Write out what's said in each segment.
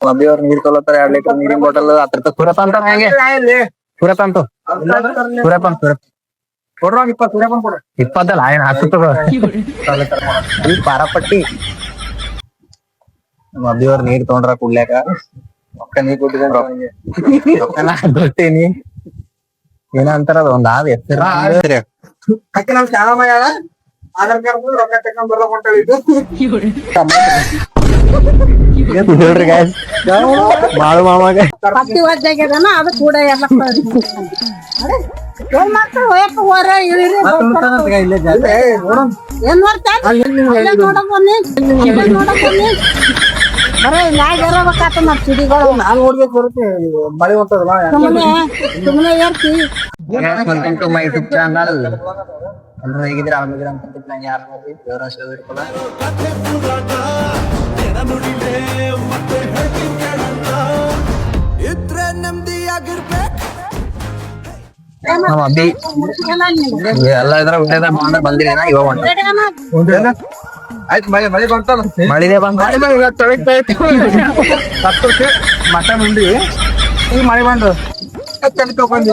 ಅಭಿ ಅವ್ರು ನೀರ್ ತೊಲತ್ತಾರ 2 ಲೀಟರ್ ನೀರಿನ ಬಾಟಲ್ ಹತ್ರ ಸುರತ್ ಅಂತ ಹೆಂಗೆ ಸುರತ್ ಅಂತ ಸುರತ್ ಕೊಡ್ರ 20 ಆಯ್ನ ಈ ಪಾರಪಟ್ಟಿ ನಮ್ಮ ಅಭಿ ಅವ್ರ ನೀರ್ ತೊಗೊಂಡ್ರ ಕುಡ್ಲ್ಯಾಕ ರೊಕ್ಕ ನೀರ್ ಕೊಟ್ಟಿದ್ದೇನೆ ಗೊತ್ತೇನಿ ಏನ ಅಂತಾರ ಅದ ಒಂದ್ ಆದ ಹೆಸರು ಅಕ್ಕಿ ನಮ್ ಶಾಣಮಯ್ಯ ಆಧಾರ್ ಕಾರ್ಡ್ ರೊಕ್ಕ ತಕೊಂಡ್ ಬರ್ಲಕ್ ಹೊಂಟಳಿದ್ದು ಹೇಳ್ರಿ ಗಾಯ್ಸ್ ಮಾಳು ಮಾಮಾಗ ಹತ್ತಿ ವಜ್ಜಾಗ್ಯದನ ಅದು ಕೂಡ ಎಲ್ಲ ಏನ್ ಮಾಡ್ತಾರ ಹೋಯಪ್ಪ ಹೋರ ಇಳಿರಿ ಏನ್ ಮಾಡ್ತಾರ ನೋಡಕ್ ಬನ್ನಿ ಬರೇ ಮ್ಯಾಗ ಇರಬೇಕಾತ ಮತ್ ಸಿಡಿಗಳು ನಾನ್ ನೋಡ್ಬೇಕು ಬರುತ್ತೆ ಮಳೆ ಹೊಂಟದಲ್ಲ ಸುಮ್ಮನೆ ಏರ್ತಿ welcome to my YouTube channel ಎಲ್ಲರೂ ಹೇಗಿದ್ದೀರಾ ಆರಾಮಿದ್ದೀರಾ ಅಂತ ನಾನು ಯಾರು ನೋಡಿ ದೇವರ ಆಶೀರ್ವಾದ ಇಟ್ಕೊಳ್ಳ ನಮ್ಮ ಅಬ್ಬಿ ಎಲ್ಲ ಇದ್ರ ವಿಡಿಯೋದಾಗ ಬಂದಿರೇನ ಇವಾಗ ಆಯ್ತು ಮಳೆ ಬಂತಲ್ಲ ಮಳಿದೆ ಬಂದ ಮಟನ್ ಉಂಡಿ ಈಗ ಮಳೆ ಬಂದು ತಲೆ ತಗೊಂಡಿ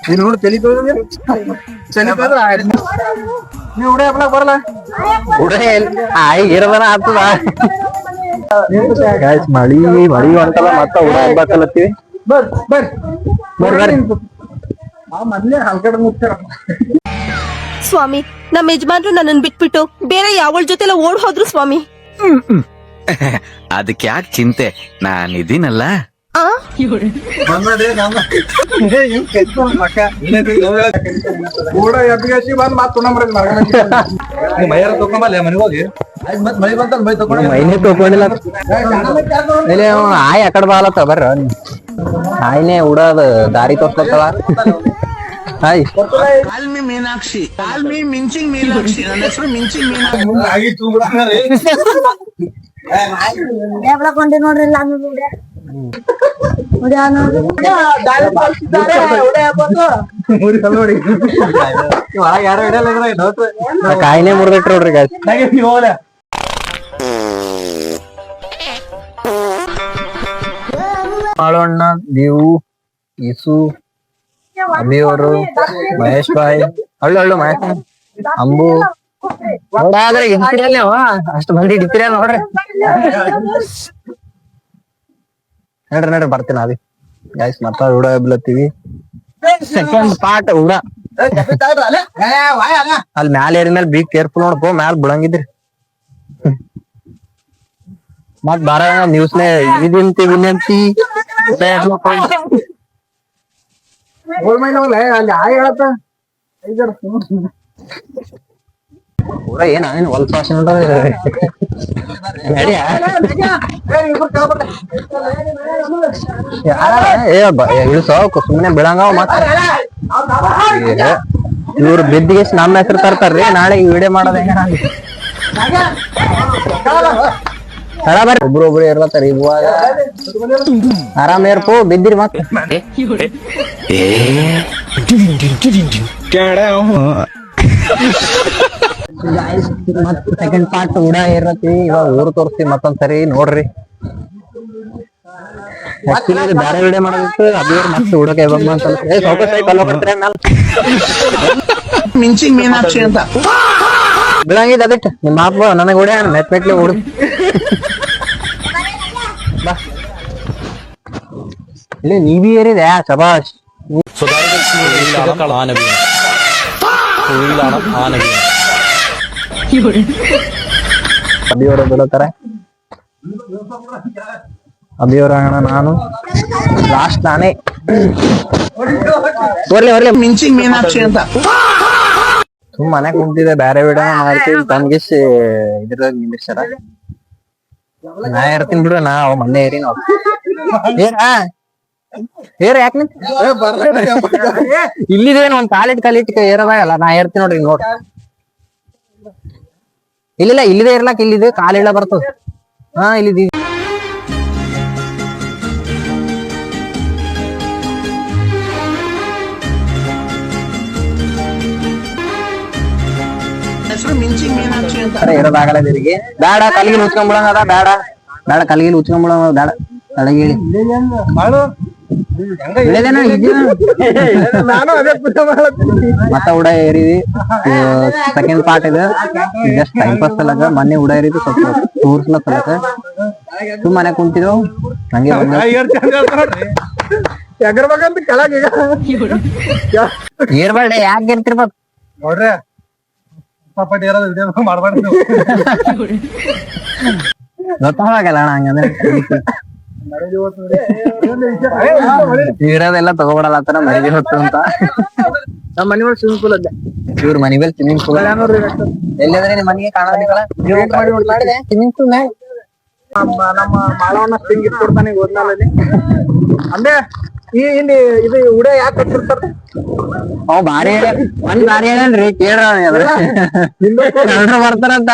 ನೀನ್ ನೋಡಿ ತಲೆ ತಗೊಂಡ್ರೆ ನೀವು ಉಡೇ ಹಬ್ಬಕ್ ಬರಲ್ಲ ಇರದನ ಆಗ್ತದ ಮಳಿ ಹೊಂಟಲ್ಲ ಮತ್ತ ಉಡ ಹಬ್ಬಕಲತ್ತೀವಿ ಬರ್ರಿ ಮೊದ್ಲೇ ಹಲ್ಕಡೆ ಮುಗ್ತಾರ ಸ್ವಾಮಿ ನಮ್ಮ ಯಜಮಾನ್ರು ನನ್ನನ್ ಬಿಟ್ಬಿಟ್ಟು ಬೇರೆ ಯಾವಳ ಜೊತೆಲ್ಲ ಓಡ್ ಹೋದ್ರು ಸ್ವಾಮಿ. ಅದಕ್ಕೆ ಯಾಕೆ ಚಿಂತೆ ನಾನಿದ್ದೀನಲ್ಲ. ಕೂಡ ಎಬ್ಬಿಸಿ ಬಂದ್ ಮತ್ ಮೈಯಾರ ತಕೊಂಬಲ್ಲ ಮನೆಗೆ ಹೋಗಿ ಮತ್ ಮಳೆ ಬಂತ ಮೈ ತಕೊಂಡ ಮೈನೇ ತಕೊಂಡಿಲ್ಲ ಆಯ್ ಅಕಡೆ ಬಾಲತ್ತ ಬರ್ರ ಆಯ್ನೆ ಉಡೋದು ದಾರಿ ತೋರ್ಸ್ಲತ್ತವ ಹಾಯ್ ಮೀನಾಕ್ಷಿ ಮಿಂಚಿಂಗ್ ಮೀನಾಕ್ಷಿ ನನ್ನ ಹೆಸರು ಮಿಂಚಿಂಗ್ ಕೊಂಡಿ ನೋಡ್ರಿ ಕಾಯಿನೇ ಮುರ್ದಿಟ್ರ ನೋಡ್ರಿ ಮಾಳಣ್ಣ ದೇವು ಈಸು ಅಭಿಯವರು ಮಹೇಶ್ ಬಾಯ್ ಹಳ್ಳು ಮಹೇಶ್ ಅಂಬು ನೋಡ್ರಿ ಹಿಡಿತಿರಲ್ಲ ಅಷ್ಟು ಮಂದಿ ಹಿಡಿತಿರ ನೋಡ್ರಿ ನಡ್ರಿ ಬರ್ತೀನಿ ಅದಿ ಗೈಸ್ ಮತ್ತ ಉಡ ಬಿಡ್ಲತ್ತೀವಿ ಸೆಕೆಂಡ್ ಪಾರ್ಟ್ ಉಡ ಅಲ್ಲಿ ಮ್ಯಾಲ ಏರಿ ಮೇಲೆ ಬಿ ಕೇರ್ಫುಲ್ ನೋಡ್ಕೋ ಮ್ಯಾಲ ಬಿಡಂಗಿದ್ರಿ ಮತ್ ಬಾರ ನ್ಯೂಸ್ನೇ ಇದಿಂತಿ ವಿನಂತಿ ಅಲ್ಲಿ ಆಯ್ ಹೇಳತ್ತ ಪೂರ ಏನ್ ಹೊಲ್ಸ ಇಳಿಸೋ ಸುಮ್ಮನೆ ಬಿಡಂಗ ಮತ್ತ ಇವ್ರು ಬಿದ್ದಿಗೆ ನಮ್ಮ ಹೆಸರು ತರ್ತಾರ್ರಿ ನಾಳೆ ಈ ವಿಡಿಯೋ ಮಾಡೋದ ಬರ್ರಿ ಒಬ್ರೊಬ್ರು ಇರ್ಲತ್ತಾರ ಇವಾಗ ಆರಾಮ ಇರ್ಪು ಬಿದ್ದಿರಿ ಮತ್ತ ಸೆಕೆಂಡ್ ಪಾರ್ಟ್ ಉಡ ಇರತ್ತಿ ಇವಾಗ ಊರು ತೋರಿಸ್ತೀವಿ ಮತ್ತೊಂದ್ಸರಿ ನೋಡ್ರಿ ಆಕ್ಚುಲಿ ಬೇರೆ ವಿಡಿಯೋ ಮಾಡೋದಿತ್ತು ಅದ್ರ ಮತ್ತೆ ಉಡಕ್ಕೆ ಮಿಂಚಿಂಗ್ ಮೀನಾಕ್ಷಿ ಅಂತ ಬಿಡಂಗಿದ್ ಅದಕ್ಕೆ ನಿಮ್ಮ ಮಾಪ ನನಗೆ ಉಡ ಮೆಟ್ಮೆಟ್ಲಿ ಉಡು ಬಾ ಇಲ್ಲಿ ನೀವಿ ಏರಿದೆ ಶಬಾಷ್ ಅಭಿಯವರು ಬಿಡುತ್ತಾರೆ ಅಭಿಯವರ ಅಣ್ಣ ನಾನು ಲಾಸ್ಟ್ ನಾನೇ ಬರ್ಲಿ ಮಿಂಚಿಂಗ್ ಮೀನಾಕ್ಷಿ ಅಂತ ಸುಮ್ ಮನೆ ಕುಂತಿದೆ ಬೇರೆ ವಿಡಿಯೋ ಮಾಡ್ತೀವಿ ತನ್ಗಿಸಿ ಇದ್ರದಾಗ ನಿಂದಿರ್ಸಾರ ನಾ ಇರ್ತೀನಿ ಬಿಡು ನಾ ಅವ್ ಮೊನ್ನೆ ಏರಿ ನಾವು ಏರ ಯಾಕ ಇಲ್ಲಿದೇನು ಒಂದ್ ಕಾಲಿಟ್ ಏರದಾಗಲ್ಲ ನಾ ಏರ್ತೀನಿ ನೋಡ್ರಿ ನೋಡ್ರಿ ಇಲ್ಲ ಇಲ್ಲಿದೆ ಇರ್ಲಾಕ ಇಲ್ಲಿದೆ ಕಾಲಿಡ ಬರ್ತದ ಹಾ ಇಲ್ಲಿದೆ ಹೆಸರು ಮಿಂಚಿಂಗ್ ಮೀನಾಕ್ಷಿ ಅಂತ ಇರೋದಾಗಲ್ಲ ಬೇಡ ಕಲ್ಲಿಗೆ ಉಚ್ಕೊಂಡ್ಬಿಡಂಗ ಬೇಡ ಕಲ್ಲಿಗೆ ಉಚ್ಕೊಂಡ್ಬಿಡಂಗ ಬೇಡ ತಳಗಿಳಿ ಮಾಡು ನಾನು ಅದೇ ಪೂಜೆ ಮಾಡತ್ತೀನಿ. ಮತ್ತ ಉಡ ಏರಿದಿ ಸೆಕೆಂಡ್ ಪಾರ್ಟ್ ಇದೆ ಜಸ್ಟ್ ಟೈಮ್ ಪಾಸ್ ಸಲಕ ಮೊನ್ನೆ ಉಡ ಏರಿದಿ ಸ್ವಲ್ಪ ಟೂರ್ಸ್ನ ಸಲಕ ಸುಮ್ಮನೆ ಕುಂತಿದ್ವು ಹಂಗೆ ಎಗರ್ಬೇಕಂತ ಕೆಳಗೆ ಏರ್ಬಾರ್ಡೆ ಯಾಕೆ ಗೆಲ್ತಿರ್ಬೇಕು ನೋಡ್ರಿ ಪಾಪಟ್ ಏರೋದು ವಿಡಿಯೋ ಮಾಡ್ಬಾರ್ದು ಗೊತ್ತಾಗಲ್ಲ ಅಣ್ಣ ಹಂಗಂದ್ರೆ ಇರೋದೆಲ್ಲ ತಗೋಬಿಡಲ್ಲ ಮನೆಗೆ ಹೊತ್ತು ಅಂತ ನಮ್ಮ ಮನೆ ಮೇಲೆ ಸ್ವಿಮ್ಮಿಂಗ್ ಪೂಲ್ ಅಲ್ಲೇ ಇವ್ರ ಮನೆ ಮೇಲೆ ಸ್ವಿಮ್ಮಿಂಗ್ ಪೂಲ್ ಎಲ್ಲಂದ್ರೆ ನಿಮ್ ಮನೆಗೆ ಕಾಣೋದಿಲ್ಲ ಸ್ವಿಮ್ಮಿಂಗ್ ಪೂಲ್ ನಮ್ಮ ಮಾಳವನ್ನ ಸ್ಟಿಂಗ್ ಇಟ್ಕೊಡ್ತಾನೆ ಓದ್ನಾಲಲ್ಲಿ ಅಂದ್ರೆ ಈ ಇಲ್ಲಿ ಇದು ಉಡೆ ಯಾಕೆ ಕಟ್ಟಿರ್ತಾರ ಅವ್ ಬಾರಿ ಒಂದ್ ಬಾರಿ ಹೇಳನ್ರಿ ಕೇಳ್ರ ಬರ್ತಾರಂತ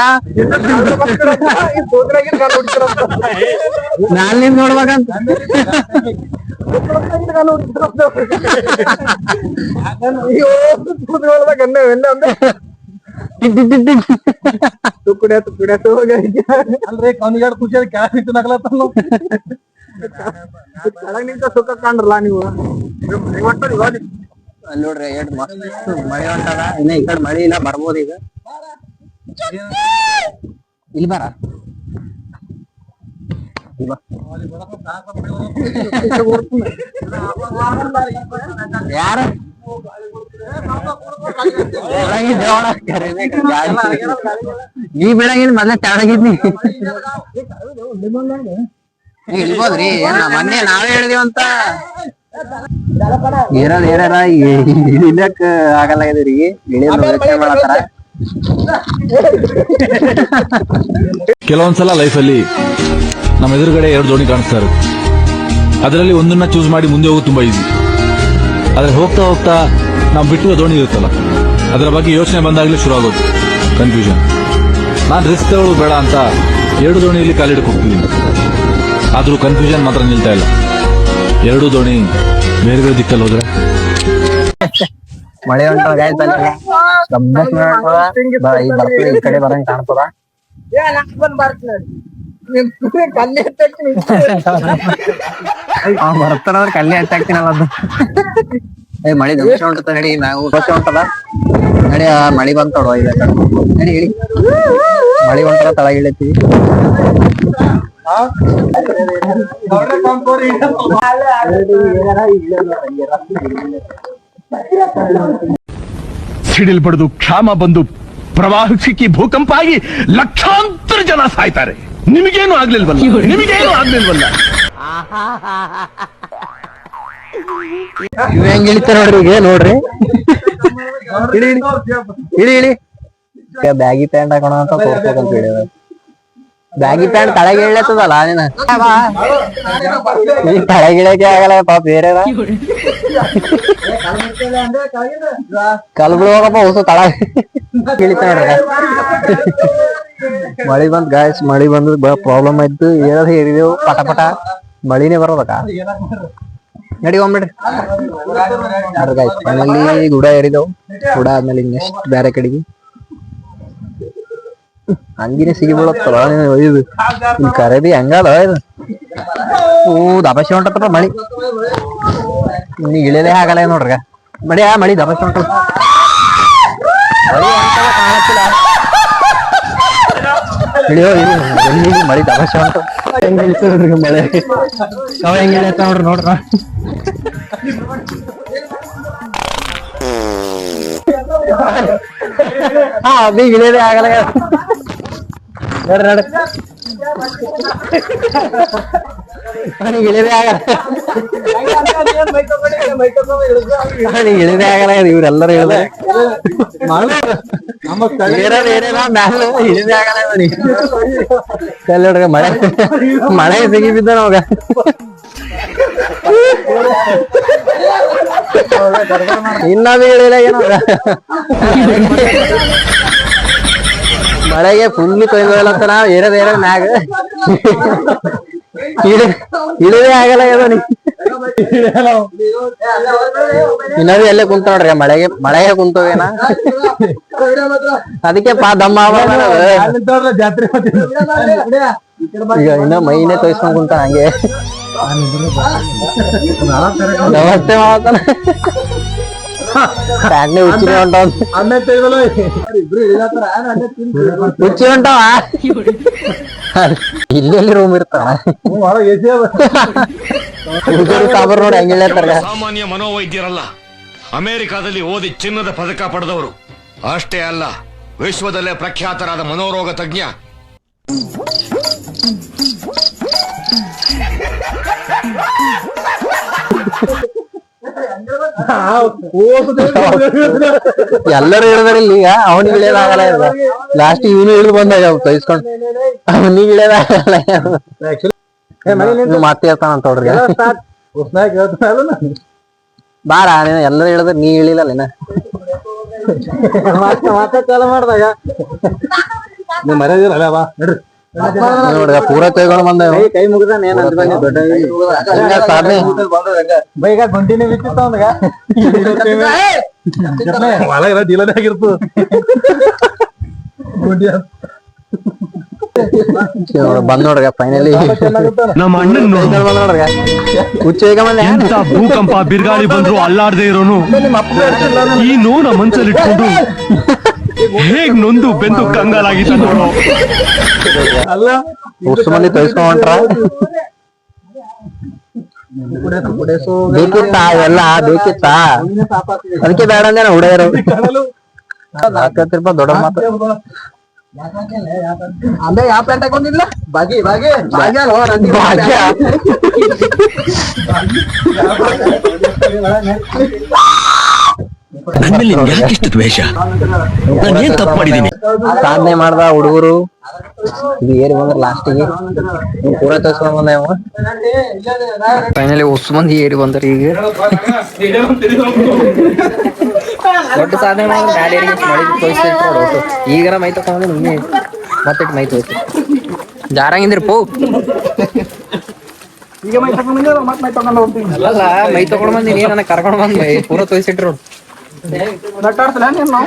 ನಾಲ್ ನಿಮ್ ನೋಡ್ಬೇಕಂತ ಅಲ್ರಿ ಕವನಿಗಾಡ್ ಖುಷಿ ಕೆಳಗ್ ನಿಂತು ನಗಲತ್ತ ಕೆಳಗ್ ನಿಂತ ಸುಖ ಕಾಣ್ರಲ್ಲ ನೀವು ಅಲ್ಲಿ ನೋಡ್ರಿ ಎಷ್ಟ್ ಮಸ್ತ್ ಮಳೆ ಹೊಂಟದ ಇನ್ನ ಈ ಕಡೆ ಮಳಿ ಇಲ್ಲ ಬರ್ಬೋದು ಈಗ ಇಲ್ಲಿ ಬರ ಯಾರ ನೀ ಬಿಡಂಗಿದ್ ಮೊದ್ಲ ತೆಳಗಿದ್ನಿ ಇಲ್ಬೋದ್ರಿ ಮೊನ್ನೆ ನಾವೇ ಹೇಳಿದೇವಂತ ಏನಾರ ಇಳಿಯಕ್ ಆಗಲ್ಲ ಇದ್ರಿ ಯೋಚನೆ ಮಾಡತ್ತಾರ ಕೆಲವೊಂದ್ಸಲ ಲೈಫಲ್ಲಿ ನಮ್ಮ ಎದುರುಗಡೆ 2 ದೋಣಿ ಕಾಣಿಸ್ತಾ ಇರುತ್ತೆ. ಅದರಲ್ಲಿ ಒಂದನ್ನ ಚೂಸ್ ಮಾಡಿ ಮುಂದೆ ಹೋಗೋದು ತುಂಬಾ ಈಸಿ. ಆದ್ರೆ ಹೋಗ್ತಾ ಹೋಗ್ತಾ ನಾವು ಬಿಟ್ಟಿರೋ ದೋಣಿ ಇರುತ್ತಲ್ಲ, ಅದರ ಬಗ್ಗೆ ಯೋಚನೆ ಬಂದಾಗಲೇ ಶುರು ಆಗೋದು ಕನ್ಫ್ಯೂಷನ್. ನಾನು ರಿಸ್ಕ್ ತಗೊಳ್ಳೋದು ಬೇಡ ಅಂತ 2 ದೋಣಿಯಲ್ಲಿ ಕಾಲಿಡಕ್ಕೆ ಹೋಗ್ತಿದ್ದೀನಿ. ಆದ್ರೂ ಕನ್ಫ್ಯೂಷನ್ ಮಾತ್ರ ನಿಲ್ತಾ ಇಲ್ಲ. 2 ದೋಣಿ ಬೇರೆ ಬೇರೆ ದಿಕ್ಕಲ್ಲಿ ಹೋದ್ರೆ ಮಳೆ ಹೊಂಟದ ಬರ್ತದೆ ಈ ಕಡೆ ಬರಂಗ್ ಕಾಣ್ತದ ಬರ್ತಾನಂದ್ರೆ ಕಲ್ಲಿ ಹಚ್ಚಾಕ್ತೀನಲ್ಲ ಅದು ಮಳಿ ದೋಷ ಹೊಂಟದ ನಡಿ ನಾವು ದೋಷ ಹೊಂಟದ ನಡಿ ಮಳಿ ಬಂತೋಡ ಈಗ ನಡಿ ಹೇಳಿ ಮಳಿ ಹೊಂಟದ ತಳಗ ಇಳಿತೀವಿ ಸಿಡಿಲ್ ಬಡಿದು ಕ್ಷಾಮ ಬಂದು ಪ್ರವಾಹ ಸಿಕ್ಕಿ ಭೂಕಂಪ ಆಗಿ ಲಕ್ಷಾಂತರ ಜನ ಸಾಯ್ತಾರೆ. ನಿಮಗೇನು ಆಗ್ಲಿಲ್ವಲ್ಲ ಇವ್ ಹೆಂಗ್ ಇಳಿತಾರ ನೋಡ್ರಿ ಈಗ ನೋಡ್ರಿ ಇಳಿ ಬ್ಯಾಗಿ ಪ್ಯಾಂಟ್ ಹಾಕೋಣ ಅಂತ ತೋರ್ಸ್ಬೇಕಂತ ಹೇಳಿ ಬ್ಯಾಗಿ ಪ್ಯಾಂಟ್ ತಳಗೆ ಇಳತ್ತದಲ್ಲ ನೀನ ತಳಗಿಳಕ್ಕೆ ಆಗಲ್ಲ ಪಾಪ ಬೇರೆ ಕಲ್ಬಿಡು ಹೋಗಪ್ಪ ಹೊಸ ತಳ ಇಳಿತಾ ಮಳಿ ಬಂದ್ ಗಾಯ್ಸ್ ಮಳಿ ಬಂದ್ ಪ್ರಾಬ್ಲಮ್ ಆಯ್ತು ಹೇಳದ್ ಹೇಳಿದೆವು ಪಟ ಮಳಿನೇ ಬರೋದಕ್ಕ ನಡಿ ಹೋಗ್ಬಿಡ್ರಿ ಗಾಯ್ಸ್ ಫೈನಲಿ ಗುಡ ಏರಿದೆವು ಗುಡ ಆದ್ಮೇಲೆ ನೆಕ್ಸ್ಟ್ ಬೇರೆ ಕಡೆಗೆ ಹಂಗಿನೇ ಸಿಗಿಬಿಡತ್ತಲ್ಲ ಇದು ಕರೆದಿ ಹಂಗಲ್ಲ ಇದು ದಬಾಶೆ ಹೊಂಟತ್ತಪ್ಪ ಮಳಿ ನೀ ಇಳಿಯಲೇ ಆಗಲ್ಲ ನೋಡ್ರಿ ಮಳಿ ದಬಾಶೆ ಹೊಂಟ ಇಳಿಯೋ ಮಳಿ ದಬಾಶೆ ಹೊಂಟ ಹೆಂಗ್ ಇಳಿತ ನೋಡ್ರಿ ಮಳೆ ಅವ ಹೆಂಗ್ ಇಳಿಯತ್ತ ನೋಡ್ರ ಹಾ ಅದು ಇಳಿಯಲೇ ಆಗಲ್ಲ ಇಳಿದೇ ಆಗಲ್ಲ ಇಳಿದೇ ಆಗಲ್ಲ ಇವ್ರೆಲ್ಲರೂ ಹೇಳಿದ್ರೆ ಇಳಿದೇ ಆಗಲ್ಲ ನೋಡ್ರಿ ಮಳೆ ಸಿಗಿ ಬಿದ್ದ ನಮಗ ಇನ್ನೂ ಇಳಿಲ್ಲ ಏನೋ ಮಳೆಗೆ ಫುಲ್ ಕೊಯ್ಲತ್ತ ನಾವ್ ಏರದ ಮ್ಯಾಗ ಇಳಿದೇ ಆಗಲ್ಲ ಇನ್ನದು ಎಲ್ಲೇ ಕುಂತ ನೋಡ್ರಿ ಮಳೆಗೆ ಕುಂತವೇನ ಅದಕ್ಕೆ ದಮ್ಮ ಈಗ ಇನ್ನ ಮೈನೇ ತೋರಿಸ್ಕೊಂಡ್ ಕುಂತ ಹಂಗೆ ನಮಸ್ತೆ ಮಾಡತ್ತಾನ ಪ್ಯಾಟ್ನೆ ಹುಚ್ಚಿಗೆ ಹೊಂಟಾವ ಅನ್ನ ತೆಗೆದಲ್ಲ ಇಬ್ರು ಇಳಿದಾತರ ಹುಚ್ಚಿ ಹೊಂಟಾವ ಇಲ್ಲೆಲ್ಲಿ ರೂಮ್ ಇರ್ತಾವ ಹೊರಗೆ ಎಸಿ ಅದ ಸಾಬರ್ ನೋಡಿ ಹೆಂಗ್ ಹೇಳ್ತಾರ ಸಾಮಾನ್ಯ ಮನೋವೈದ್ಯರಲ್ಲ, ಅಮೆರಿಕಾದಲ್ಲಿ ಓದಿ ಚಿನ್ನದ ಪದಕ ಪಡೆದವರು. ಅಷ್ಟೇ ಅಲ್ಲ, ವಿಶ್ವದಲ್ಲೇ ಪ್ರಖ್ಯಾತರಾದ ಮನೋರೋಗ ತಜ್ಞ. ಎಲ್ಲರೂ ಹೇಳಿದಾರ ಇಲ್ಲಿ ಈಗ ಅವನಿಗೆ ಇಳಿಯೋದಾಗಲ್ಲ ಲಾಸ್ಟ್ ಇವನು ಇಳಿದು ಬಂದಾಗ ಕೈಸ್ಕೊಂಡ್ ಅವನಿಗೆ ಇಳಿಯೋದಾಗಲ್ಲ ಮತ್ತೆ ಹೇಳ್ತಾನಂತ ಅವ್ರಿಗೆ ಬಾರ ನೀನು ಎಲ್ಲರೂ ಹೇಳಿದ್ರೆ ನೀ ಇಳಿಲಲ್ಲ ಮಾತಾ ಚಾಲ ಮಾಡ್ದಾಗ ನೀವು ಮರ್ಯಾದಿಲ್ಲ ಬಾ ನಡ್ರಿ ನೋಡ್ಗ ಪೂರ ಕೈಗೊಂಡು ಬಂದ ಕೈ ಮುಗಿದಾನ ಏನ್ ದೊಡ್ಡ ಸಾಧನೆ ಬೈಗ ಗುಂಟಿನೇ ಬಿತ್ತಿತ್ತ ಅವನಿಗ ಹೊಲ ಎಲ್ಲ ಡೀಲನೇ ಆಗಿರ್ತು ಬಂದ್ ನೋಡ್ಗ ಫೈನಲಿ ನಮ್ಮ ಅಣ್ಣನ್ ಬಂದ್ ನೋಡ್ಗ ಹುಚ್ಚ ಈಗ ಬಂದ ಎಂತ ಭೂಕಂಪ ಬಿರುಗಾಳಿ ಬಂದ್ರು ಅಲ್ಲಾಡದೆ ಇರೋನು ಈ ನೋನ ಮನ್ಸಲ್ಲಿ ಇಟ್ಕೊಂಡು ಹೇಗ್ ನೊಂದು ಬೆಂದು ಕಂಗಾಲಾಗಿದ್ದ ನೋಡು. ಅಲ್ಲ ಉಸ್ ಮಂದಿ ತೋರಿಸ್ಕೊಂಡ್ರ ಬೇಕಿತ್ತ ಎಲ್ಲ ಬೇಕಿತ್ತ ಅದಕ್ಕೆ ಬೇಡ ಅಂದೇನ ಹುಡುಗರು 40 ರೂಪಾಯಿ ದೊಡ್ಡ ಮಾತು ಅಲ್ಲೇ ಯಾವ ಪ್ಯಾಂಟ್ ಹಾಕೊಂಡಿಲ್ಲ ಬಾಗಿ ಬಾಗಿ ಬಾಗಿ ಭಾಗ್ಯ ನನ್ನಲ್ಲಿ ಯಾಕಿಷ್ಟು ದ್ವೇಷ? ನಾನೇನ್ ತಪ್ಪು ಮಾಡಿದ್ದೀನಿ? ಸಾಧನೆ ಮಾಡ್ದ ಹುಡುಗರು ಇದು ಏರಿ ಬಂದ್ರ ಲಾಸ್ಟಿಗೆ ಪೂರ ತೋರ್ಸ್ಕೊಂಡ್ ಬಂದ ಫೈನಲಿ ಹೊಸ ಮಂದಿ ಏರಿ ಬಂದ್ರ ಈಗ ದೊಡ್ಡ ಸಾಧನೆ ಮಾಡಿದ್ರೆ ಗಾಡಿಯರಿಗೆ ಮಳಿ ತೋರಿಸ್ತಿರ್ತ ನೋಡು ಈಗರ ಮೈ ತಕೊಂಡ್ರೆ ನಿನ್ನೆ ಮತ್ತೆ ಮೈ ತೋರಿಸ್ತಿ ಜಾರಂಗಿದ್ರಿ ಪೋ ಈಗ ಮೈ ತಗೊಂಡ್ ಮತ್ತೆ ಮೈ ತಗೊಂಡು ಹೋಗ್ತೀನಿ ಅಲ್ಲ ಮೈ ತಗೊಂಡ್ ಬಂದಿನಿ ನನಗೆ ಕರ್ಕೊಂಡ್ ಬಂದ್ ಮೈ ಪೂರ ತೋರಿಸಿಟ್ರು ನಟ್ಟಾಡ್ತಿಲ್ಲ ನೀನು